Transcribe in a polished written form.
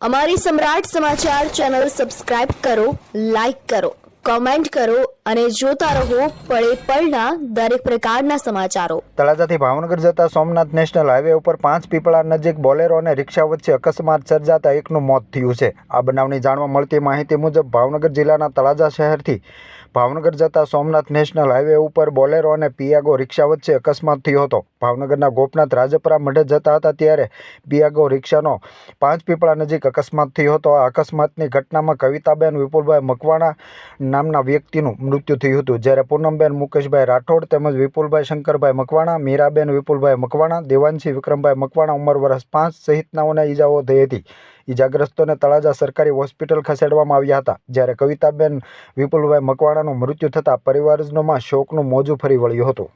અમારી સમ્રાટ સમાચાર ચેનલ સબસ્ક્રાઇબ કરો, લાઈક કરો, કોમેન્ટ કરો અને જોતા રહો પળે પળના દરેક પ્રકારના સમાચારો। તળાજાથી ભાવનગર જતા સોમનાથ નેશનલ હાઈવે ઉપર 5 પીપળા નજીક બોલેરો અને રિક્ષા વચ્ચે અકસ્માત સર્જાતા એકનું મોત થયું છે। આ બનાવની જાણવા મળતી માહિતી મુજબ ભાવનગર જિલ્લાના તળાજા શહેરથી ભાવનગર જતા સોમનાથ નેશનલ હાઈવે ઉપર બોલેરો અને પિયાગો રિક્ષા વચ્ચે અકસ્માત થયો હતો। ભાવનગરના ગોપનાથ રાજપરા મઢે જતા હતા ત્યારે પિયાગો રિક્ષાનો 5 પીપળા નજીક અકસ્માત થયો હતો। આ અકસ્માતની ઘટનામાં કવિતાબેન વિપુલભાઈ મકવાણા નામના વ્યક્તિનું મૃત્યુ થયું હતું, જ્યારે પૂનમબેન મુકેશભાઈ રાઠોડ તેમજ વિપુલભાઈ શંકરભાઈ મકવાણા, મીરાબેન વિપુલભાઈ મકવાણા, દેવાંશી વિક્રમભાઈ મકવાણા ઉંમર વર્ષ 5 સહિતનાઓને ઈજાઓ થઈ હતી। ઈજાગ્રસ્તોને તળાજા સરકારી હોસ્પિટલ ખસેડવામાં આવ્યા હતા, જ્યારે કવિતાબેન વિપુલભાઈ મકવાણાનું મૃત્યુ થતાં પરિવારજનોમાં શોકનું મોજું ફરી વળ્યું હતું।